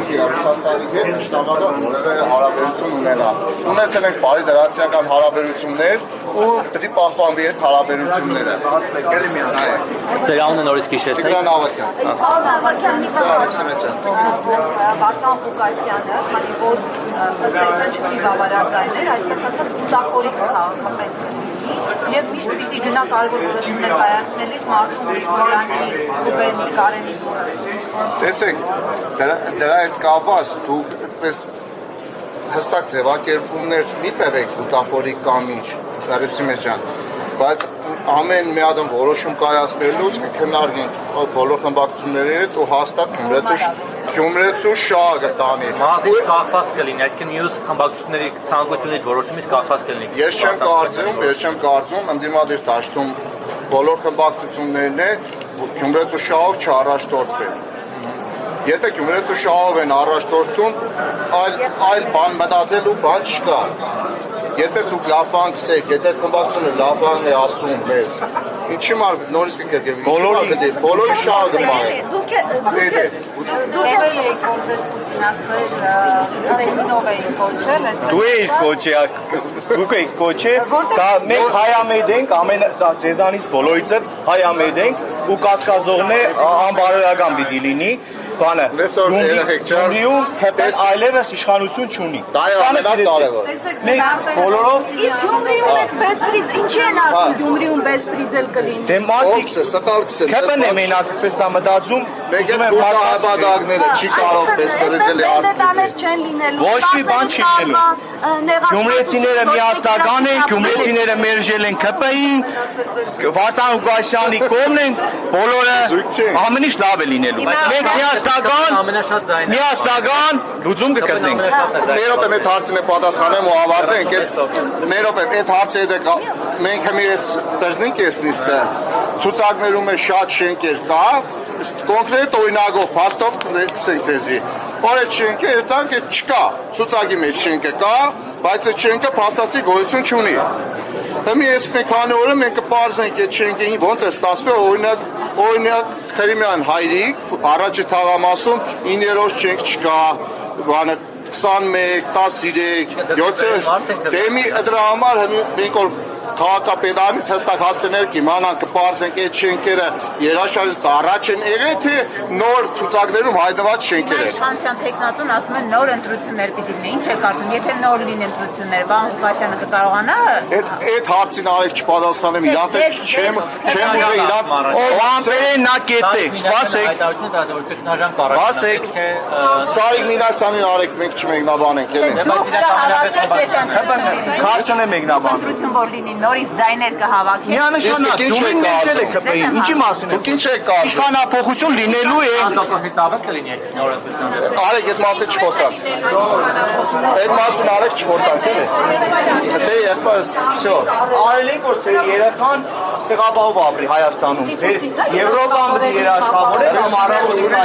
Ռուսաստանի հետ ճշտամական որևէ հարաբերություն ունենա։ Ունեցել ենք բարի դրացիական հարաբերություններ ու պետք է պահպանվի այդ հարաբերությունները։ Ձեր անունը նորից հիշեցեք։ Տիգրան Ավագյան։ Վարդան Ղուկասյանը, քանի որ ըստ այդպես չունի բավարար ձայներ, այսպես ասած բուտախորիկ քաղաքապետ կլինի եւ միշտ պիտի գնա կարևոր որոշումներ կայացնելիս Մարտուն Գրիգորյանի, Ռուբենի, Կարենի դուրս։ Տեսեք, դրա հետ կապված դուք այդպես հստակ ձևակերպումներ մի տվեք բուտախորիկ կամ ինչ, Լարիսի ջան, բայց ամեն մի ադմ որոշում կայացնելուց կքննարկենք բոլոր խմբակցությունների հետ ու հաստատ Գյումրեցու շահը կտանի։ Մազից կախված կլինի, այսինքն մյուս խմբակցությունների ցանկությունից որոշումից կախված կլինի։ Ես չեմ կարծում, ընդդիմադիր դաշտում բոլոր խմբակցություններն է Գյումրեցու շահով չառաջտորդվել։ Եթե Գյումրեցու շահով են առաջտորդում, այլ բան մտածելու բան չկա։ Եթե դուք լավ բան գսեք, եթե խմբակցությունը լավ բան է ասում մեզ, ինչի մար նորից կգրկեմ, բոլորի շահը գմայ։ Դուք եք որպես Պուտինասեր տերմինով եք կոչել, դուք եք կոչել, մենք հայամետ ենք, ձեզանից բոլորից հետ հայամետ ենք ու կասկածողն է անբարոյական պիտի լինի, բանը, Գյումրիում թեպեն այլևս իշխանություն չունի։ Դա է ամենակարևորը։ Մենք բոլորով իսկ Գյումրիում եք բեսպրիծ, ինչի են ասում Գյումրիում բեսպրիձել կլինի։ դե մարդիկ Ստալ կսեն։ թեպեն է մենակ պես դա մտածում, Մենք այդ հավատակները չի կարող բեսպրիձելի արծիծել։ Չեն լինելու։ Ոչ մի բան չի լինելու։ Գյումրեցիները միասնական են, գյումրեցիները մերժել են ԿՊ-ին, Վարդան Ղուկասյանի կողմն են, բոլորը ամեն ինչ լավ է լինելու։ Մենք միասնական լուծում կգտնենք։ Ներոպ եմ այդ հարցին է պատասխանեմ ու ավարտենք, ներոպ եմ այդ հարցը մենք հմի ես պերզնինք ես նիստը, ցուցակներում է շատ շենքեր կա, կոնկրետ օրինակով փաստով կսենք ձեզի, որ այդ շենքը հետանք է չկա, ցուցակի մեջ շենքը կա, բայց այդ շենքը փաստացի գոյություն չունի։ Հմի ես մի քանի օրը մենք կպարզենք այդ շենքին ոնց է ստացվել, օրինակ Խրիմյան հայրիկ, առաջի թաղամասում 9-րդ շենք չկա, 21, 13, 7 դեմի դրա համար մենք որ քաղաքապետարանից հստակ հասցեներ կիմանանք կպարզենք այդ շենքերը երաշարից առաջ են եղել թե նոր ցուցակներում հայտնված շենքեր են։ Իշխանության տեխնատուն ասում են նոր ընտրություններ պիտի լինեն։ Ինչ է կարծում, եթե նոր լինեն ընտրություններ, Վահան Ղուկասյանը կկարողանա։ Այդ հարցին արեք չպատասխանեմ, իրանց չեմ ուզել իրանց Օլամպերեն նա կեցեք, սպասեք։ Սարիկ Մինասյանին արեք մենք չմեկնաբանենք էլի։ Քարցն է մեկնաբան։ Ընտրություն որ լինի նորից ձայներ կհավաքի։ Միանշանակ դու մերժել եք ԿՊ-ին, ինչի մասին Դուք ինչ եք կարծում։ Իշխանափոխություն լինելու է։ Արեք այդ մասին չխոսանք։ Այդ մասին արեք չխոսանք էլի։ Դե եղբայրս, всё։ Արելիք որ ձեր երեխան ստեղապահով ապրի Հայաստանում։ Ձեր Եվրոպան պետք է երաշխավորել կամ առավոտը